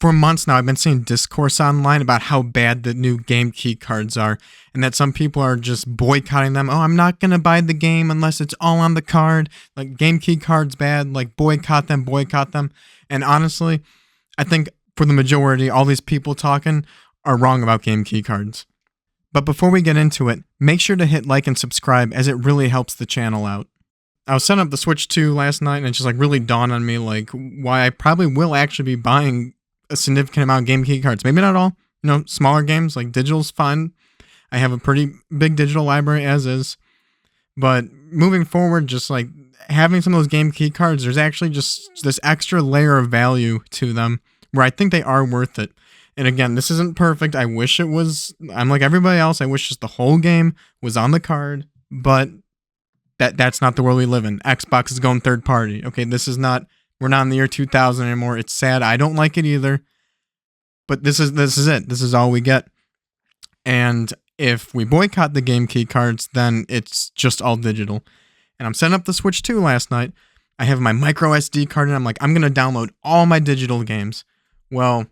For months now, I've been seeing discourse online about how bad the new game key cards are, and that some people are just boycotting them. Oh, I'm not gonna buy the game unless it's all on the card. Like, game key cards bad. Like, boycott them, boycott them. And honestly, I think for the majority, all these people talking are wrong about game key cards. But before we get into it, make sure to hit like and subscribe, as it really helps the channel out. I was setting up the Switch 2 last night, and it just like really dawned on me like why I probably will actually be buying a significant amount of game key cards. Maybe not all, smaller games, like digital's fine. I have a pretty big digital library as is. But moving forward, just like having some of those game key cards, there's actually just this extra layer of value to them where I think they are worth it. And again, this isn't perfect. I wish it was. I'm like everybody else. I wish just the whole game was on the card, but that's not the world we live in. Xbox is going third party. Okay, we're not in the year 2000 anymore. It's sad. I don't like it either. But this is it. This is all we get. And if we boycott the game key cards, then it's just all digital. And I'm setting up the Switch 2 last night. I have my micro SD card, and I'm like, I'm going to download all my digital games. Well,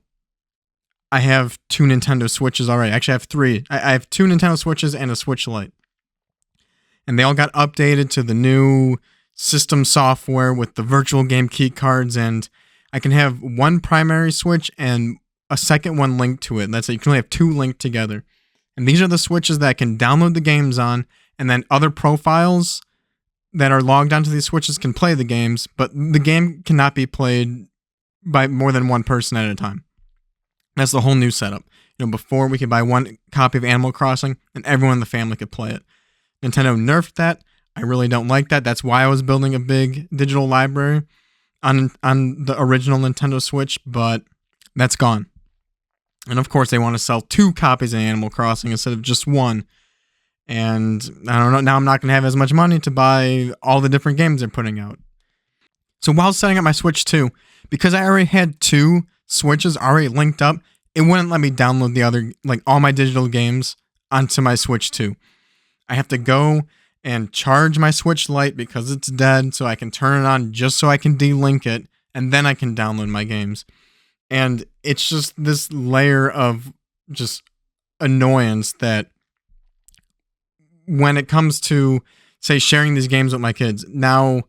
I have 2 Nintendo Switches already. Actually, I have 3. I have 2 Nintendo Switches and a Switch Lite. And they all got updated to the new system software with the virtual game key cards, and I can have one primary Switch and a second one linked to it. That's it. You can only have 2 linked together. And these are the Switches that I can download the games on, and then other profiles that are logged onto these Switches can play the games, but the game cannot be played by more than one person at a time. That's the whole new setup. Before we could buy one copy of Animal Crossing and everyone in the family could play it. Nintendo nerfed that. I really don't like that. That's why I was building a big digital library on the original Nintendo Switch, but that's gone. And of course, they want to sell 2 copies of Animal Crossing instead of just 1. And I don't know, now I'm not going to have as much money to buy all the different games they're putting out. So while setting up my Switch 2, because I already had 2 Switches already linked up, it wouldn't let me download the other, like all my digital games onto my Switch 2. I have to go and charge my Switch Lite because it's dead, so I can turn it on just so I can delink it, and then I can download my games. And it's just this layer of just annoyance that when it comes to, say, sharing these games with my kids, now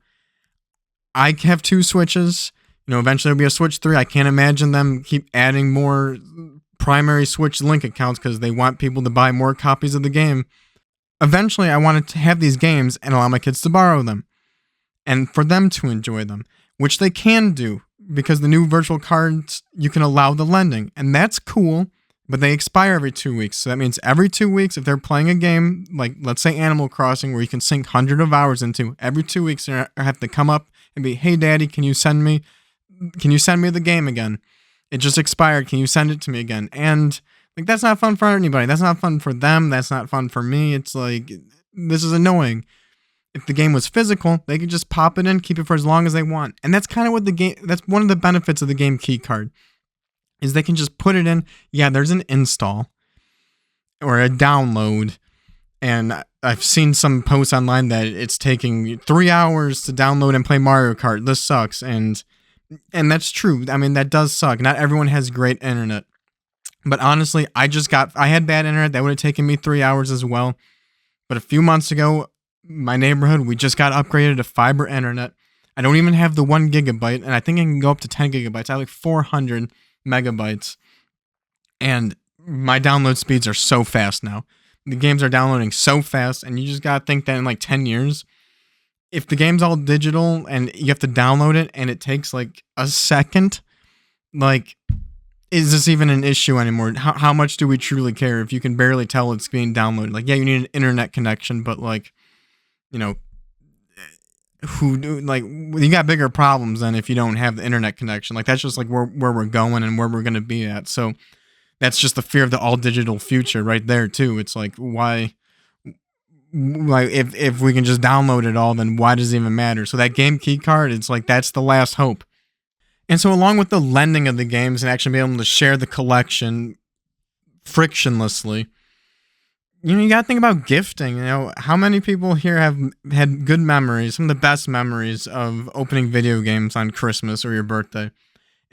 I have 2 Switches. Eventually there'll be a Switch 3. I can't imagine them keep adding more primary Switch Link accounts because they want people to buy more copies of the game. Eventually, I wanted to have these games and allow my kids to borrow them and for them to enjoy them, which they can do because the new virtual cards, you can allow the lending, and that's cool, but they expire every 2 weeks. So that means every 2 weeks, if they're playing a game, like let's say Animal Crossing, where you can sink hundreds of hours into, every 2 weeks, I have to come up and be, hey, Daddy, can you send me the game again? It just expired. Can you send it to me again? And like, that's not fun for anybody. That's not fun for them. That's not fun for me. It's like, this is annoying. If the game was physical, they could just pop it in, keep it for as long as they want. And that's kind of what that's one of the benefits of the game key card, is they can just put it in. Yeah, there's an install or a download. And I've seen some posts online that it's taking 3 hours to download and play Mario Kart. This sucks. And that's true. I mean, that does suck. Not everyone has great internet. But honestly, I had bad internet. That would have taken me 3 hours as well. But a few months ago, my neighborhood, we just got upgraded to fiber internet. I don't even have the 1 gigabyte, and I think I can go up to 10 gigabytes. I have like 400 megabytes. And my download speeds are so fast now. The games are downloading so fast, and you just gotta think that in like 10 years, if the game's all digital and you have to download it and it takes like a second, like, is this even an issue anymore? How much do we truly care if you can barely tell it's being downloaded? Like, yeah, you need an internet connection, but like, you got bigger problems than if you don't have the internet connection. Like, that's just like where we're going and where we're going to be at. So that's just the fear of the all digital future right there too. It's like, why, like, if we can just download it all, then why does it even matter? So that game key card, it's like, that's the last hope. And so along with the lending of the games and actually being able to share the collection frictionlessly, you got to think about gifting. How many people here have had good memories, some of the best memories of opening video games on Christmas or your birthday?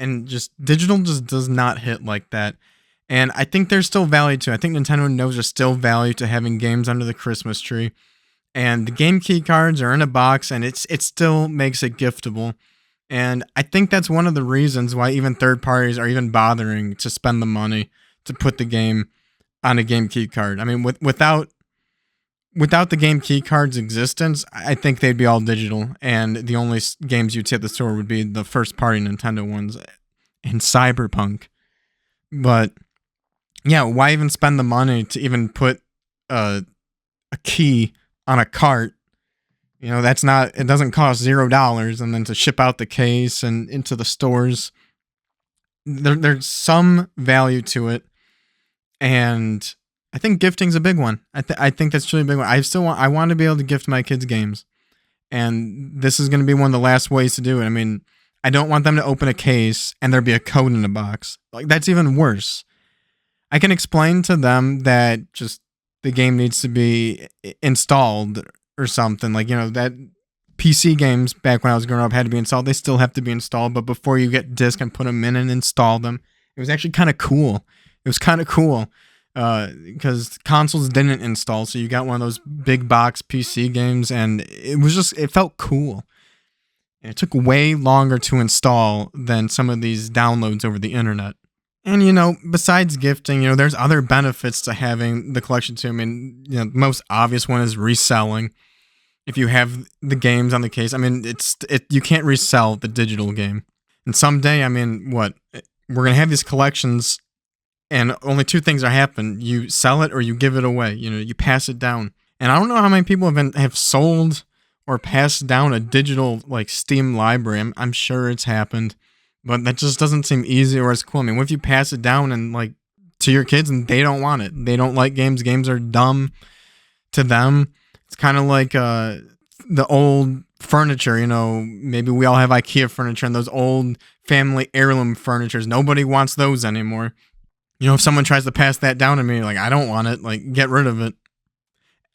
and just digital just does not hit like that. And I think there's still value to it. I think Nintendo knows there's still value to having games under the Christmas tree. And the game key cards are in a box, and it still makes it giftable. And I think that's one of the reasons why even third parties are even bothering to spend the money to put the game on a game key card. I mean, without the game key card's existence, I think they'd be all digital, and the only games you'd see at the store would be the first party Nintendo ones and Cyberpunk. But yeah, why even spend the money to even put a key on a cart? You know, that's not, it doesn't cost $0, and then to ship out the case and into the stores, there's some value to it. And I think gifting's a big one. I think that's really a big one. I want to be able to gift my kids games. And this is going to be one of the last ways to do it. I mean, I don't want them to open a case and there be a code in the box. Like, that's even worse. I can explain to them that just the game needs to be installed or something. Like, you know, that PC games back when I was growing up had to be installed. They still have to be installed, but before you get disc and put them in and install them, it was actually kind of cool. It was kind of cool because consoles didn't install, so you got one of those big box PC games, and it felt cool. And it took way longer to install than some of these downloads over the internet. And, you know, besides gifting, you know, there's other benefits to having the collection too. I mean, you know, the most obvious one is reselling. If you have the games on the case, I mean, you can't resell the digital game. And someday, I mean, we're going to have these collections, and only two things are happen. You sell it or you give it away. You know, you pass it down. And I don't know how many people have sold or passed down a digital, like, Steam library. I'm sure it's happened. But that just doesn't seem easy or as cool. I mean, what if you pass it down and, like, to your kids and they don't want it? They don't like games. Games are dumb to them. It's kind of like the old furniture, you know. Maybe we all have IKEA furniture and those old family heirloom furnitures. Nobody wants those anymore. You know, if someone tries to pass that down to me, like, I don't want it. Like, get rid of it.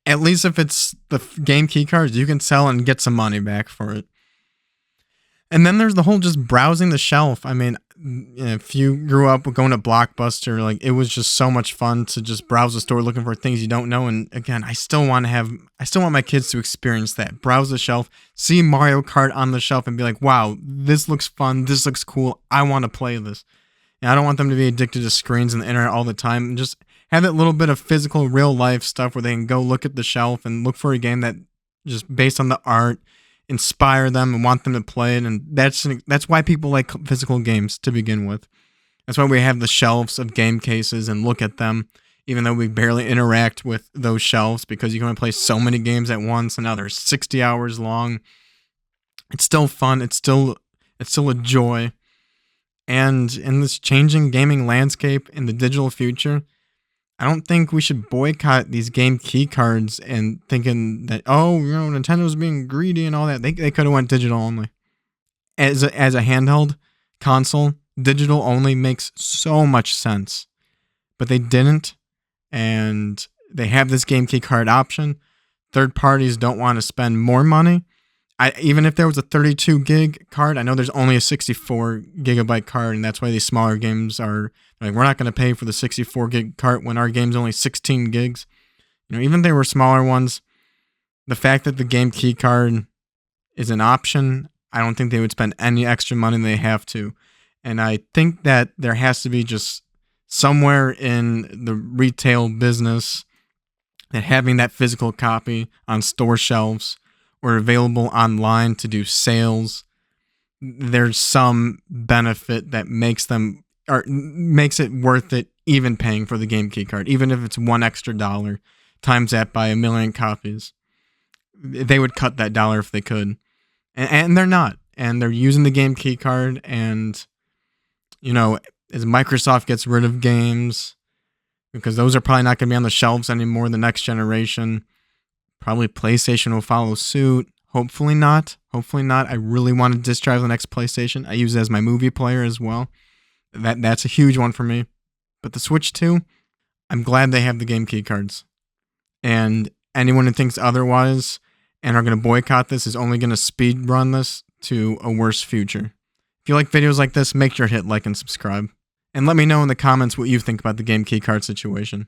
At least if it's the game key cards, you can sell and get some money back for it. And then there's the whole just browsing the shelf. I mean, if you grew up going to Blockbuster, like, it was just so much fun to just browse the store looking for things you don't know. And again, I still want my kids to experience that. Browse the shelf, see Mario Kart on the shelf and be like, wow, this looks fun. This looks cool. I want to play this. And I don't want them to be addicted to screens and the internet all the time. And just have that little bit of physical, real life stuff where they can go look at the shelf and look for a game that just based on the art inspire them and want them to play it. And that's why people like physical games to begin with. That's why we have the shelves of game cases and look at them, even though we barely interact with those shelves because you can only play so many games at once and now they're 60 hours long. It's still fun. It's still a joy. And in this changing gaming landscape in the digital future, I don't think we should boycott these game key cards and thinking that, oh, you know, Nintendo's being greedy and all that. They could have went digital only. As a handheld console, digital only makes so much sense. But they didn't, and they have this game key card option. Third parties don't want to spend more money. Even if there was a 32 gig card, I know there's only a 64 gigabyte card, and that's why these smaller games are like, we're not going to pay for the 64 gig card when our game's only 16 gigs. You know, even if they were smaller ones, the fact that the game key card is an option, I don't think they would spend any extra money than they have to. And I think that there has to be just somewhere in the retail business that having that physical copy on store shelves or available online to do sales, there's some benefit that makes it worth it even paying for the game key card, even if it's $1 extra times that by 1 million copies. They would cut that dollar if they could. And they're not. And they're using the game key card. And, you know, as Microsoft gets rid of games, because those are probably not going to be on the shelves anymore the next generation, probably PlayStation will follow suit. Hopefully not. I really want to disk drive the next PlayStation. I use it as my movie player as well. That's a huge one for me. But the Switch 2, I'm glad they have the game key cards. And anyone who thinks otherwise and are going to boycott this is only going to speed run this to a worse future. If you like videos like this, make sure to hit like and subscribe. And let me know in the comments what you think about the game keycard situation.